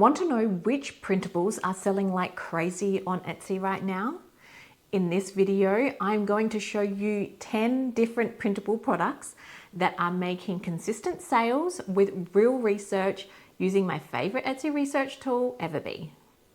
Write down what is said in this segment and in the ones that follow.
Want to know which printables are selling like crazy on Etsy right now? In this video, I'm going to show you 10 different printable products that are making consistent sales with real research using my favorite Etsy research tool, EverBee.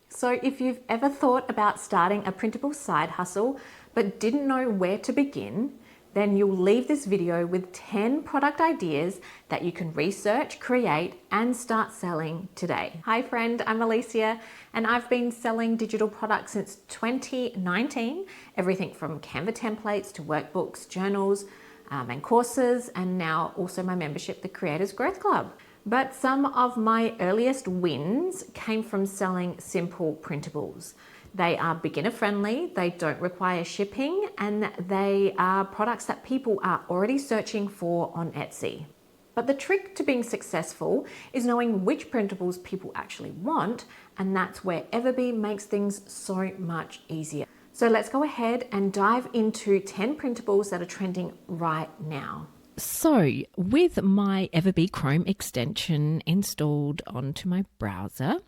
So if you've ever thought about starting a printable side hustle but didn't know where to begin, then you'll leave this video with 10 product ideas that you can research, create, and start selling today. Hi friend, I'm Alicia, and I've been selling digital products since 2019, everything from Canva templates to workbooks, journals, and courses, and now also my membership, the Creators Growth Club. But some of my earliest wins came from selling simple printables. They are beginner friendly, they don't require shipping, and they are products that people are already searching for on Etsy. But the trick to being successful is knowing which printables people actually want, and that's where EverBee makes things so much easier. So let's go ahead and dive into 10 printables that are trending right now. So with my EverBee Chrome extension installed onto my browser,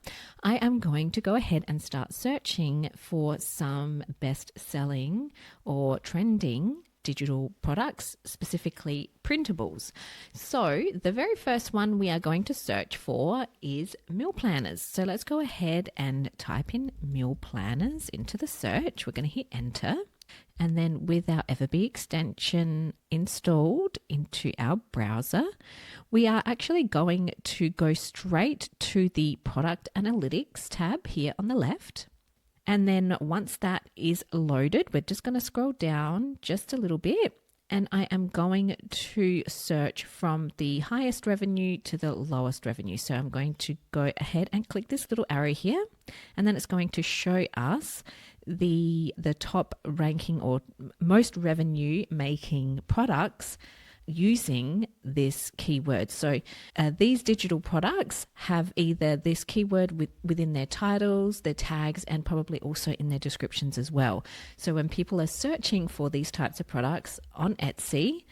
I am going to go ahead and start searching for some best-selling or trending digital products, specifically printables. So the very first one we are going to search for is meal planners. So let's go ahead and type in meal planners into the search. We're going to hit enter. And then with our EverBee extension installed into our browser, we are actually going to go straight to the product analytics tab here on the left. And then once that is loaded, we're just going to scroll down just a little bit. And I am going to search from the highest revenue to the lowest revenue. So I'm going to go ahead and click this little arrow here, and then it's going to show us the top ranking or most revenue making products using this keyword. So these digital products have either this keyword within their titles, their tags, and probably also in their descriptions as well. So when people are searching for these types of products on Etsy,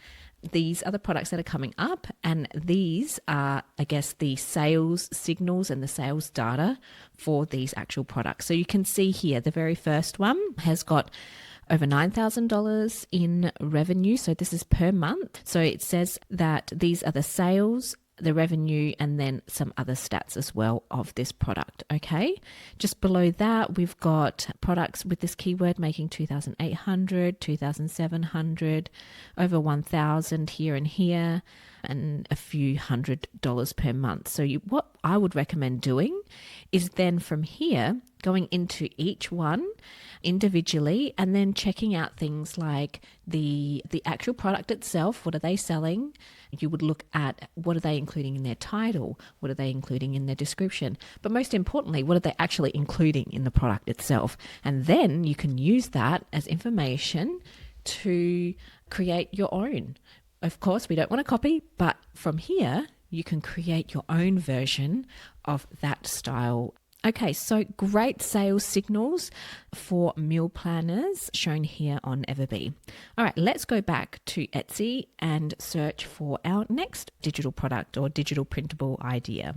these are the products that are coming up, and these are, I guess, the sales signals and the sales data for these actual products. So you can see here, the very first one has got over $9,000 in revenue. So this is per month. So it says that these are the sales, the revenue, and then some other stats as well of this product. Okay. Just below that, we've got products with this keyword making 2,800, 2,700, over 1,000 here and here, and a few $100s per month. So what I would recommend doing is then from here, going into each one individually and then checking out things like the actual product itself. What are they selling? You would look at what are they including in their title? What are they including in their description? But most importantly, what are they actually including in the product itself? And then you can use that as information to create your own. Of course, we don't want to copy, but from here, you can create your own version of that style. Okay, so great sales signals for meal planners shown here on EverBee. All right, let's go back to Etsy and search for our next digital product or digital printable idea.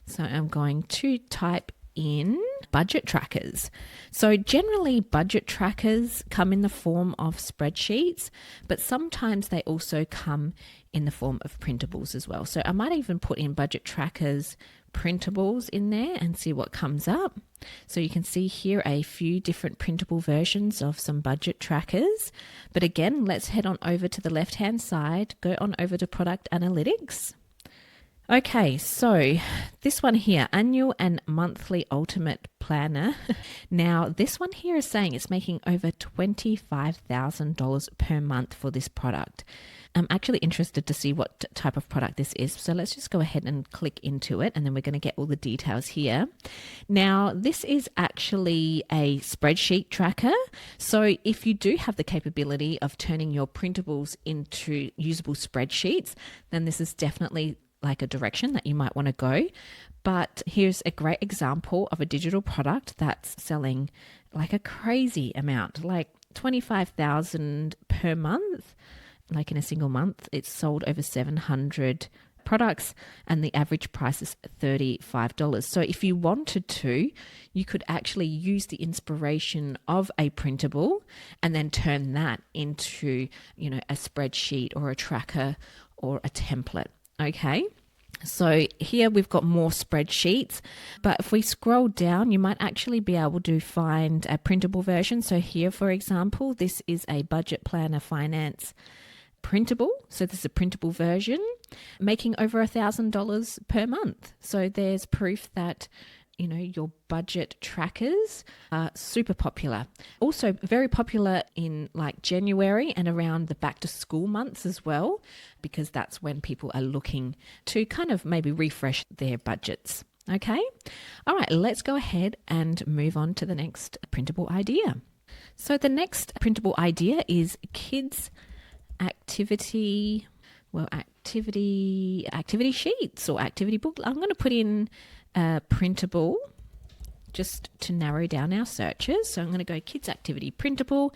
So I'm going to type in budget trackers. So generally budget trackers come in the form of spreadsheets, but sometimes they also come in the form of printables as well. So I might even put in budget trackers printables in there and see what comes up. So you can see here a few different printable versions of some budget trackers. But again, let's head on over to the left-hand side, go on over to product analytics. Okay, so this one here, annual and monthly ultimate planner. Now, this one here is saying it's making over $25,000 per month for this product. I'm actually interested to see what type of product this is. So let's just go ahead and click into it, and then we're going to get all the details here. Now, this is actually a spreadsheet tracker. So if you do have the capability of turning your printables into usable spreadsheets, then this is definitely like a direction that you might want to go. But here's a great example of a digital product that's selling like a crazy amount, like 25,000 per month. Like in a single month, it's sold over 700 products, and the average price is $35. So if you wanted to, you could actually use the inspiration of a printable and then turn that into, a spreadsheet or a tracker or a template. Okay. So here we've got more spreadsheets, but if we scroll down, you might actually be able to find a printable version. So here, for example, this is a budget planner finance printable. So this is a printable version, making over $1,000 per month. So there's proof that your budget trackers are super popular. Also very popular in like January and around the back to school months as well, because that's when people are looking to kind of maybe refresh their budgets. Okay. All right, let's go ahead and move on to the next printable idea. So the next printable idea is kids activity sheets or activity book. I'm going to put in printable just to narrow down our searches. So I'm going to go kids activity printable.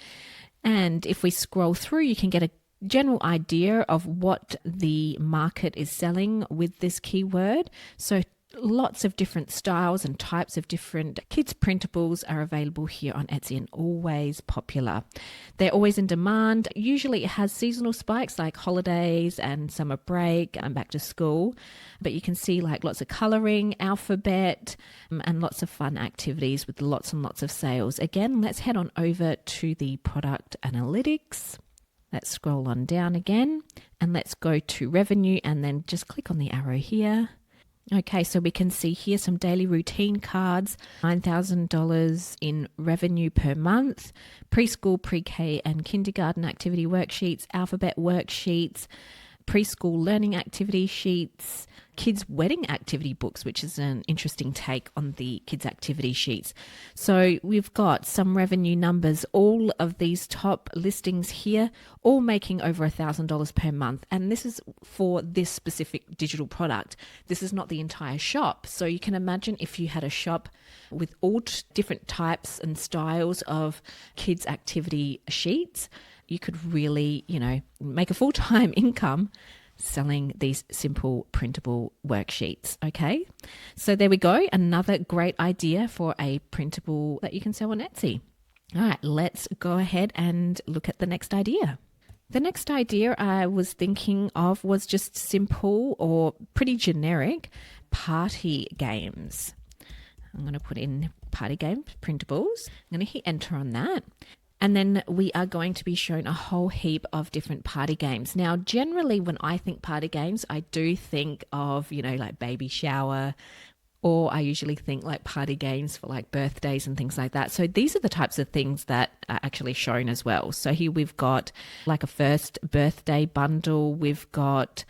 And if we scroll through, you can get a general idea of what the market is selling with this keyword. So lots of different styles and types of different kids printables are available here on Etsy and always popular. They're always in demand. Usually it has seasonal spikes like holidays and summer break and back to school, but you can see like lots of coloring, alphabet, and lots of fun activities with lots and lots of sales. Again, let's head on over to the product analytics. Let's scroll on down again and let's go to revenue and then just click on the arrow here. Okay, so we can see here some daily routine cards, $9,000 in revenue per month, preschool, pre-K and kindergarten activity worksheets, alphabet worksheets, preschool learning activity sheets, kids wedding activity books, which is an interesting take on the kids activity sheets. So we've got some revenue numbers, all of these top listings here, all making over $1,000 per month. And this is for this specific digital product. This is not the entire shop. So you can imagine if you had a shop with all different types and styles of kids activity sheets, you could really, make a full-time income selling these simple printable worksheets. Okay, so there we go. Another great idea for a printable that you can sell on Etsy. All right, let's go ahead and look at the next idea. The next idea I was thinking of was just simple or pretty generic party games. I'm going to put in party games, printables. I'm going to hit enter on that. And then we are going to be shown a whole heap of different party games. Now, generally, when I think party games, I do think of, like baby shower, or I usually think like party games for like birthdays and things like that. So these are the types of things that are actually shown as well. So here we've got like a first birthday bundle. We've got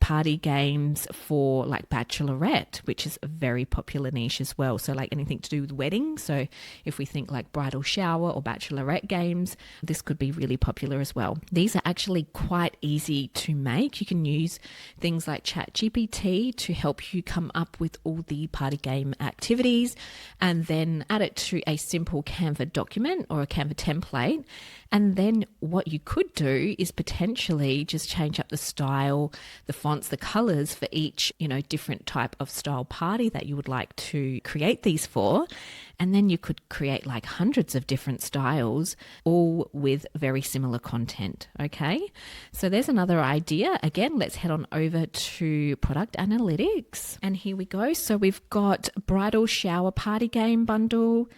party games for like bachelorette, which is a very popular niche as well. So like anything to do with weddings. So if we think like bridal shower or bachelorette games, this could be really popular as well. These are actually quite easy to make. You can use things like ChatGPT to help you come up with all the party game activities and then add it to a simple Canva document or a Canva template. And then what you could do is potentially just change up the style, the fonts, the colors for each, different type of style party that you would like to create these for. And then you could create like hundreds of different styles, all with very similar content. Okay, so there's another idea. Again, let's head on over to product analytics. And here we go. So we've got bridal shower party game bundle,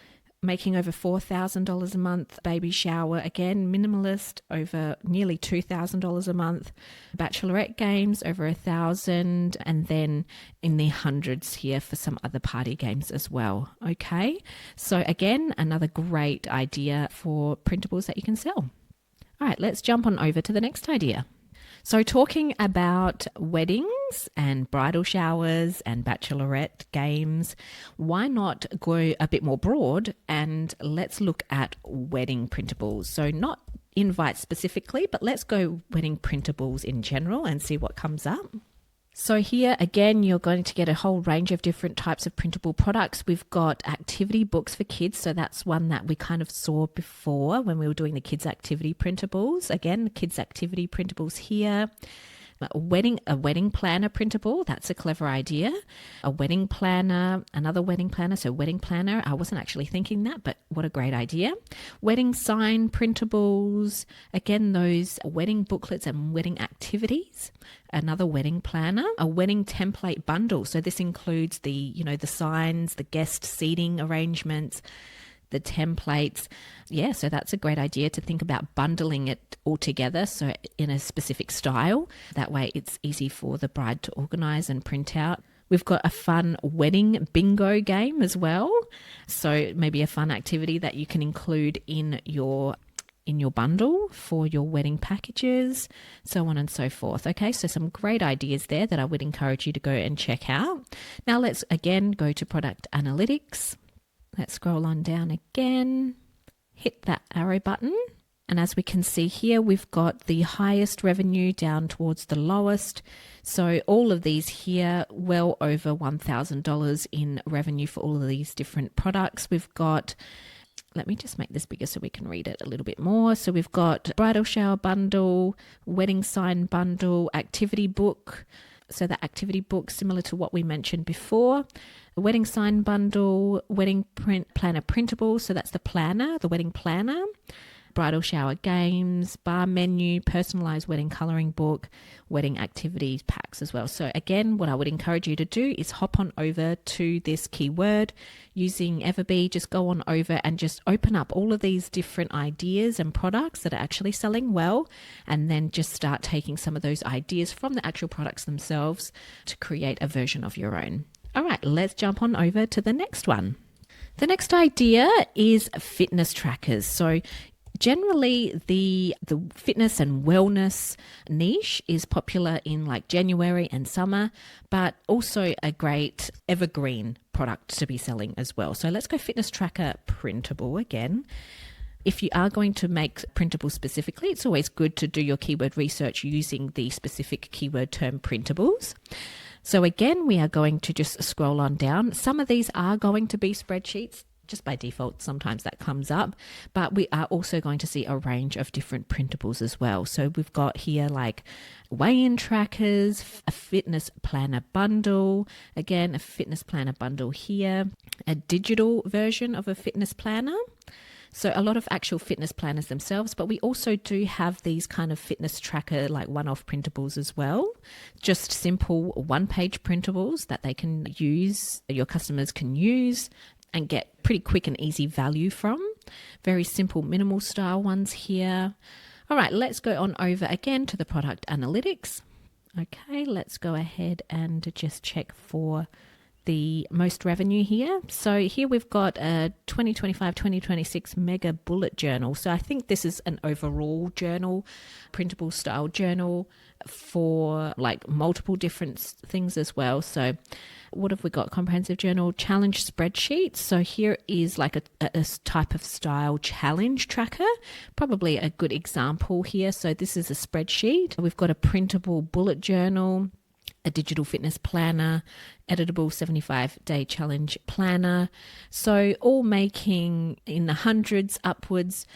making over $4,000 a month. Baby shower, again, minimalist, over nearly $2,000 a month. Bachelorette games, over $1,000, and then in the hundreds here for some other party games as well. Okay, so again, another great idea for printables that you can sell. All right, let's jump on over to the next idea. So talking about weddings and bridal showers and bachelorette games, why not go a bit more broad and let's look at wedding printables. So not invites specifically, but let's go wedding printables in general and see what comes up. So here again, you're going to get a whole range of different types of printable products. We've got activity books for kids. So that's one that we kind of saw before when we were doing the kids activity printables. Again, kids activity printables here. A wedding planner printable, that's a clever idea. A wedding planner, another wedding planner, so wedding planner, I wasn't actually thinking that, but what a great idea. Wedding sign printables, again, those wedding booklets and wedding activities. Another wedding planner, a wedding template bundle. So this includes the signs, the guest seating arrangements, the templates. Yeah, so that's a great idea to think about bundling it all together, so in a specific style. That way it's easy for the bride to organize and print out. We've got a fun wedding bingo game as well. So maybe a fun activity that you can include in your bundle for your wedding packages, so on and so forth. Okay, so some great ideas there that I would encourage you to go and check out. Now let's again go to product analytics. Let's scroll on down again, hit that arrow button. And as we can see here, we've got the highest revenue down towards the lowest. So all of these here, well over $1,000 in revenue for all of these different products. We've got, let me just make this bigger so we can read it a little bit more. So we've got bridal shower bundle, wedding sign bundle, activity book. So the activity book, similar to what we mentioned before. A wedding sign bundle, wedding planner printable. So that's the planner, the wedding planner. Bridal shower games, bar menu, personalized wedding coloring book, wedding activities packs as well. So again, what I would encourage you to do is hop on over to this keyword using EverBee. Just go on over and just open up all of these different ideas and products that are actually selling well, and then just start taking some of those ideas from the actual products themselves to create a version of your own. All right, let's jump on over to the next one. The next idea is fitness trackers. So generally, the fitness and wellness niche is popular in like January and summer, but also a great evergreen product to be selling as well. So let's go fitness tracker printable again. If you are going to make printable specifically, it's always good to do your keyword research using the specific keyword term printables. So again, we are going to just scroll on down. Some of these are going to be spreadsheets. Just by default, sometimes that comes up, but we are also going to see a range of different printables as well. So we've got here like weigh-in trackers, a fitness planner bundle, again, a fitness planner bundle here, a digital version of a fitness planner. So a lot of actual fitness planners themselves, but we also do have these kind of fitness tracker, like one-off printables as well. Just simple one-page printables that they can use, your customers can use and get pretty quick and easy value from. Very simple, minimal style ones here. All right, let's go on over again to the product analytics. Okay, let's go ahead and just check for the most revenue here. So here we've got a 2025-2026 mega bullet journal. So I think this is an overall journal, printable style journal for like multiple different things as well. So what have we got? Comprehensive journal, challenge spreadsheet. So here is like a type of style challenge tracker, probably a good example here. So this is a spreadsheet. We've got a printable bullet journal, a digital fitness planner, editable 75-day challenge planner. So all making in the hundreds upwards,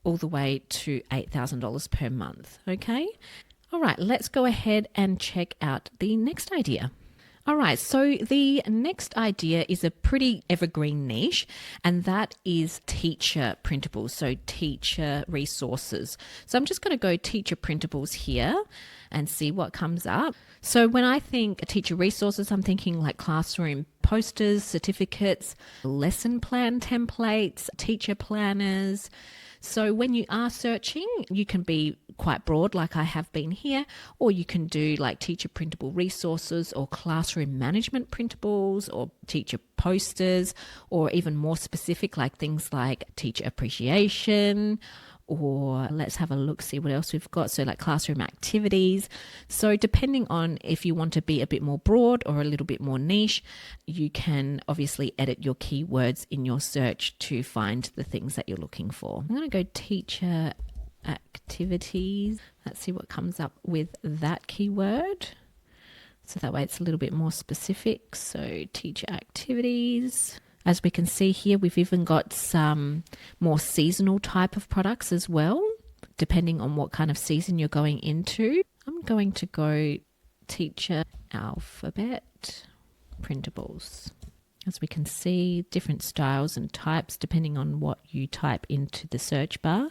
all the way to $8,000 per month. Okay. All right, let's go ahead and check out the next idea. All right, so the next idea is a pretty evergreen niche, and that is teacher printables, so teacher resources. So I'm just going to go teacher printables here and see what comes up. So when I think teacher resources, I'm thinking like classroom posters, certificates, lesson plan templates, teacher planners. So when you are searching, you can be quite broad like I have been here, or you can do like teacher printable resources or classroom management printables or teacher posters, or even more specific like things like teacher appreciation, or let's have a look, see what else we've got. So like classroom activities. So depending on if you want to be a bit more broad or a little bit more niche, you can obviously edit your keywords in your search to find the things that you're looking for. I'm going to go teacher activities. Let's see what comes up with that keyword. So that way it's a little bit more specific. So teacher activities. As we can see here, we've even got some more seasonal type of products as well, depending on what kind of season you're going into. I'm going to go teacher alphabet printables. As we can see, different styles and types depending on what you type into the search bar.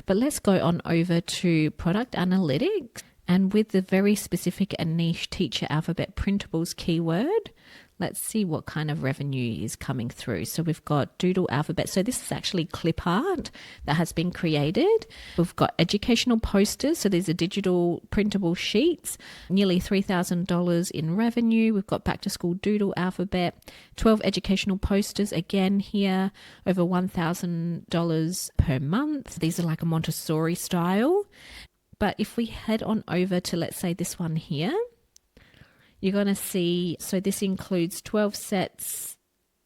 But let's go on over to product analytics. And with the very specific and niche teacher alphabet printables keyword, let's see what kind of revenue is coming through. So we've got Doodle Alphabet. So this is actually clip art that has been created. We've got educational posters. So these are digital printable sheets, nearly $3,000 in revenue. We've got back to school Doodle Alphabet, 12 educational posters again here, over $1,000 per month. These are like a Montessori style. But if we head on over to, let's say, this one here, you're going to see, so this includes 12 sets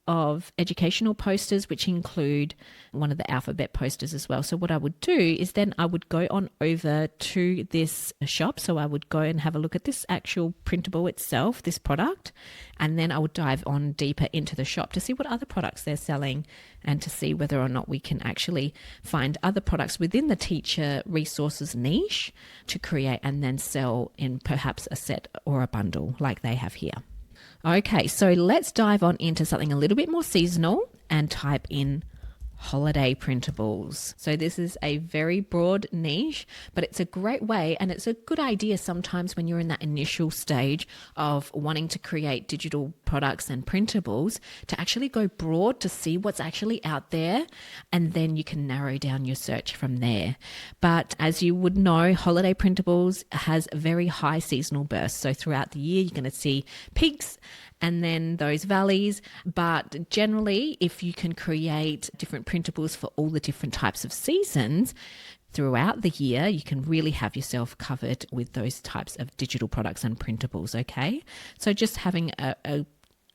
of educational posters, which include one of the alphabet posters as well. So what I would do is then I would go on over to this shop. So I would go and have a look at this actual printable itself, this product, and then I would dive on deeper into the shop to see what other products they're selling and to see whether or not we can actually find other products within the teacher resources niche to create and then sell in perhaps a set or a bundle like they have here. Okay, so let's dive on into something a little bit more seasonal and type in holiday printables. So this is a very broad niche, but it's a great way and it's a good idea sometimes when you're in that initial stage of wanting to create digital products and printables to actually go broad to see what's actually out there, and then you can narrow down your search from there. But as you would know, holiday printables has a very high seasonal burst. So throughout the year, you're going to see peaks and then those valleys. But generally, if you can create different printables for all the different types of seasons throughout the year, you can really have yourself covered with those types of digital products and printables, okay? So just having a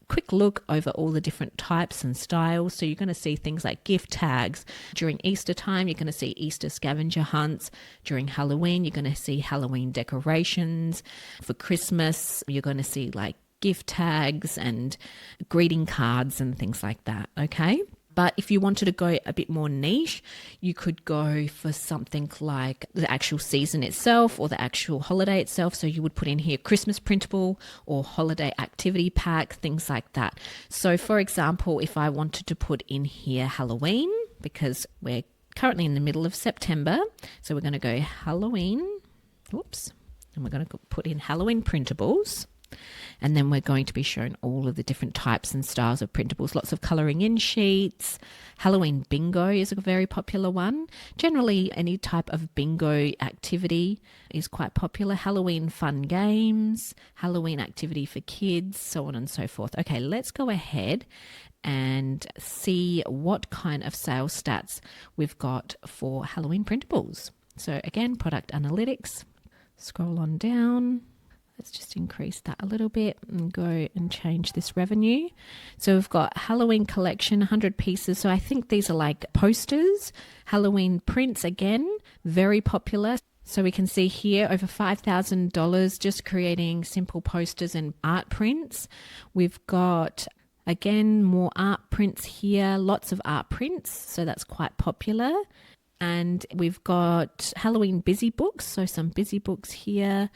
quick look over all the different types and styles. So you're going to see things like gift tags. During Easter time, you're going to see Easter scavenger hunts. During Halloween, you're going to see Halloween decorations. For Christmas, you're going to see like gift tags and greeting cards and things like that, okay? But if you wanted to go a bit more niche, you could go for something like the actual season itself or the actual holiday itself. So you would put in here Christmas printable or holiday activity pack, things like that. So for example, if I wanted to put in here Halloween, because we're currently in the middle of September, so we're going to go Halloween, and we're going to put in Halloween printables. And then we're going to be shown all of the different types and styles of printables, lots of colouring in sheets. Halloween bingo is a very popular one. Generally, any type of bingo activity is quite popular. Halloween fun games, Halloween activity for kids, so on and so forth. Okay, let's go ahead and see what kind of sales stats we've got for Halloween printables. So again, product analytics, scroll on down. Let's just increase that a little bit and go and change this revenue. So we've got Halloween collection, 100 pieces. So I think these are like posters. Halloween prints, again, very popular. So we can see here over $5,000 just creating simple posters and art prints. We've got, again, more art prints here, lots of art prints. So that's quite popular. And we've got Halloween busy books. So some busy books here.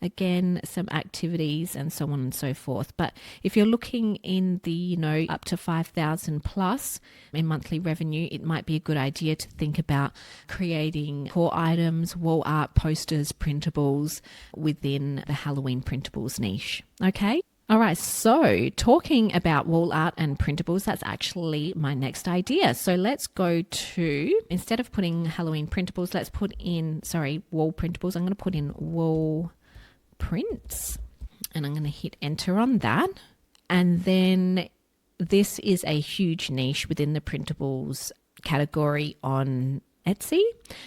Again, some activities and so on and so forth. But if you're looking in the, up to 5,000 plus in monthly revenue, it might be a good idea to think about creating core items, wall art, posters, printables within the Halloween printables niche. Okay. All right, so talking about wall art and printables, that's actually my next idea. So let's go to, instead of putting Halloween printables, let's put in, wall printables. I'm going to put in wall prints and I'm going to hit enter on that. And then this is a huge niche within the printables category on Etsy.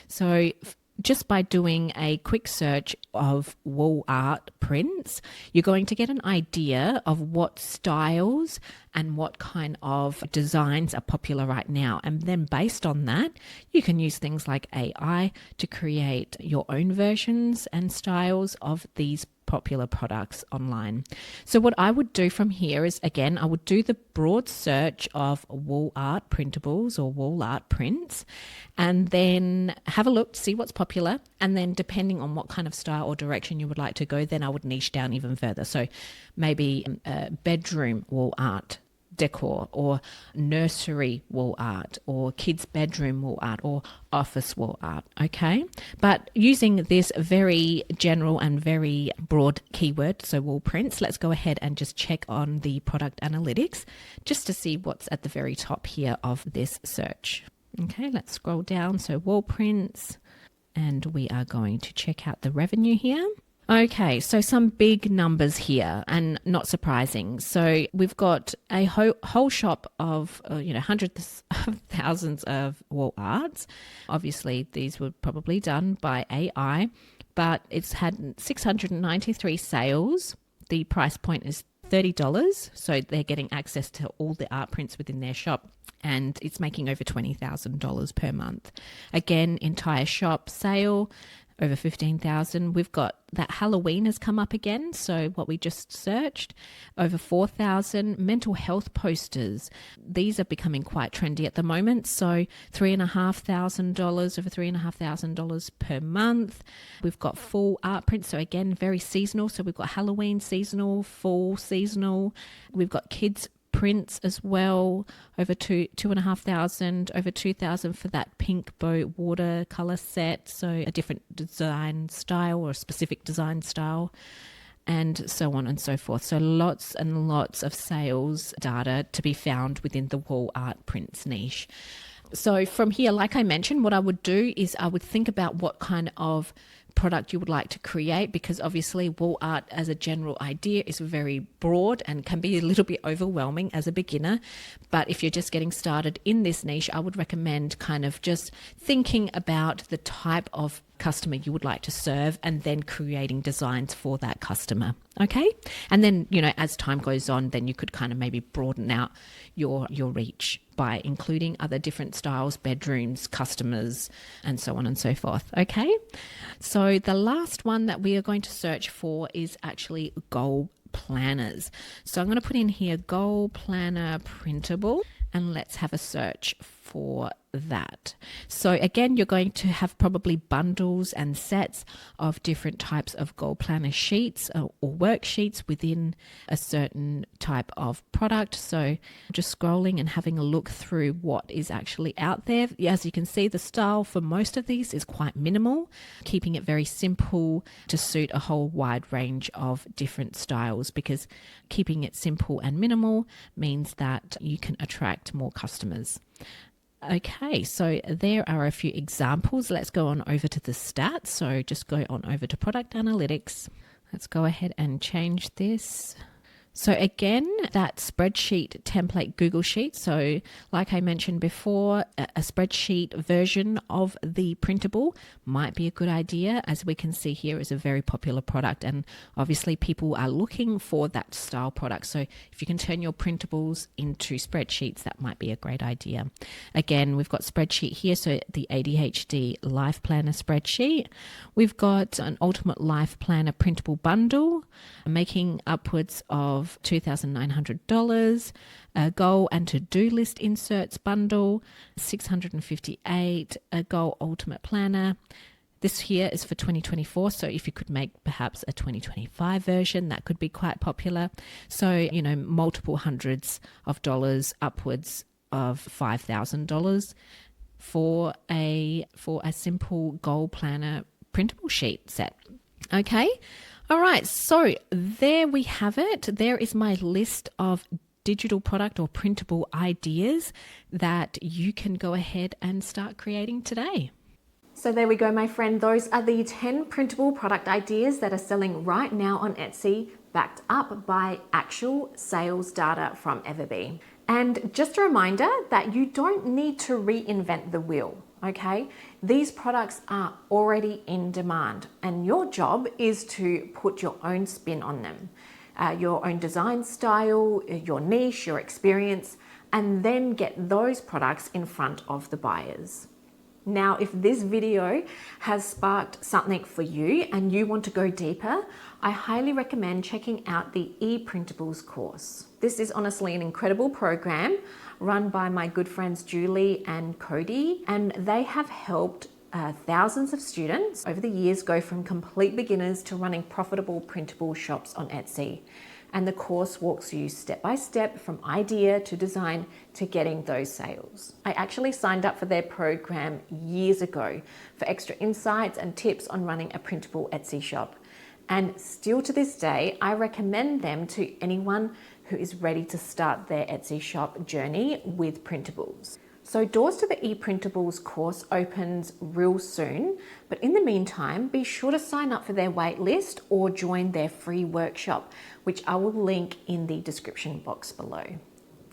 So just by doing a quick search of wall art prints, you're going to get an idea of what styles and what kind of designs are popular right now. And then based on that, you can use things like AI to create your own versions and styles of these popular products online. So what I would do from here is, again, I would do the broad search of wall art printables or wall art prints, and then have a look to see what's popular. And then depending on what kind of style or direction you would like to go, then I would niche down even further. So maybe bedroom wall art decor, or nursery wall art, or kids bedroom wall art, or office wall art. Okay, but using this very general and very broad keyword, so wall prints, let's go ahead and just check on the product analytics just to see what's at the very top here of this search. Okay, let's scroll down. So wall prints, and we are going to check out the revenue here. Okay, so some big numbers here, and not surprising. So we've got a whole shop of hundreds of thousands of wall arts. Obviously, these were probably done by AI, but it's had 693 sales. The price point is $30, so they're getting access to all the art prints within their shop, and it's making over $20,000 per month. Again, entire shop sale over 15,000. We've got that Halloween has come up again, so what we just searched, over 4,000. Mental health posters, these are becoming quite trendy at the moment, so $3,500, over $3,500 per month. We've got full art prints, so again, very seasonal. So we've got Halloween seasonal, fall seasonal. We've got kids prints as well, over 2,500, over 2,000 for that pink boat watercolor set, so a different design style or a specific design style, and so on and so forth. So lots and lots of sales data to be found within the wall art prints niche. So from here, like I mentioned, what I would do is I would think about what kind of product you would like to create, because obviously wall art as a general idea is very broad and can be a little bit overwhelming as a beginner. But if you're just getting started in this niche, I would recommend kind of just thinking about the type of customer you would like to serve and then creating designs for that customer. Okay. And then, as time goes on, then you could kind of maybe broaden out your reach by including other different styles, bedrooms, customers, and so on and so forth. Okay. So the last one that we are going to search for is actually goal planners. So I'm going to put in here goal planner printable, and let's have a search for that. So again, you're going to have probably bundles and sets of different types of goal planner sheets or worksheets within a certain type of product. So just scrolling and having a look through what is actually out there. As you can see, the style for most of these is quite minimal, keeping it very simple to suit a whole wide range of different styles, because keeping it simple and minimal means that you can attract more customers. Okay, so there are a few examples. Let's go on over to the stats. So just go on over to product analytics. Let's go ahead and change this. So again, that spreadsheet template Google Sheet. So like I mentioned before, a spreadsheet version of the printable might be a good idea. As we can see here, is a very popular product, and obviously people are looking for that style product. So if you can turn your printables into spreadsheets, that might be a great idea. Again, we've got spreadsheet here. So the ADHD Life Planner spreadsheet. We've got an Ultimate Life Planner printable bundle, making upwards of $2,900, a goal and to-do list inserts bundle, 658, a goal ultimate planner. This here is for 2024, so if you could make perhaps a 2025 version, that could be quite popular. So, multiple hundreds of dollars, upwards of $5,000 for a simple goal planner printable sheet set. Okay. All right, so there we have it. There is my list of digital product or printable ideas that you can go ahead and start creating today. So there we go, my friend. Those are the 10 printable product ideas that are selling right now on Etsy, backed up by actual sales data from EverBee. And just a reminder that you don't need to reinvent the wheel. Okay, these products are already in demand, and your job is to put your own spin on them, your own design style, your niche, your experience, and then get those products in front of the buyers. Now, if this video has sparked something for you and you want to go deeper, I highly recommend checking out the Printables course. This is honestly an incredible program run by my good friends Julie and Cody, and they have helped thousands of students over the years go from complete beginners to running profitable printable shops on Etsy. And the course walks you step by step from idea to design to getting those sales. I actually signed up for their program years ago for extra insights and tips on running a printable Etsy shop. And still to this day, I recommend them to anyone who is ready to start their Etsy shop journey with printables. So doors to the ePrintables course opens real soon, but in the meantime, be sure to sign up for their wait list or join their free workshop, which I will link in the description box below.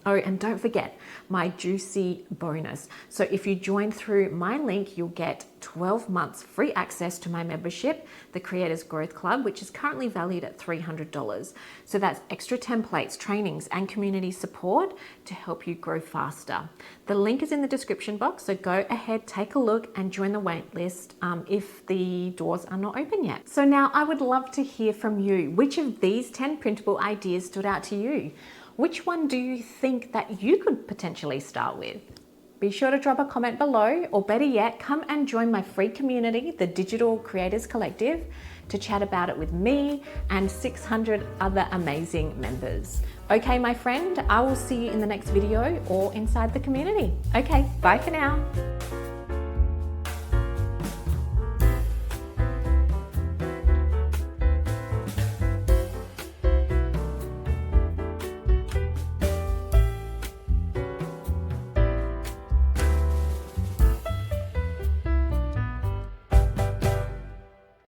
Oh, and don't forget my juicy bonus. So if you join through my link, you'll get 12 months free access to my membership, the Creators Growth Club, which is currently valued at $300. So that's extra templates, trainings, and community support to help you grow faster. The link is in the description box, so go ahead, take a look, and join the wait list if the doors are not open yet. So now I would love to hear from you. Which of these 10 printable ideas stood out to you? Which one do you think that you could potentially start with? Be sure to drop a comment below, or better yet, come and join my free community, the Digital Creators Collective, to chat about it with me and 600 other amazing members. Okay, my friend, I will see you in the next video or inside the community. Okay, bye for now.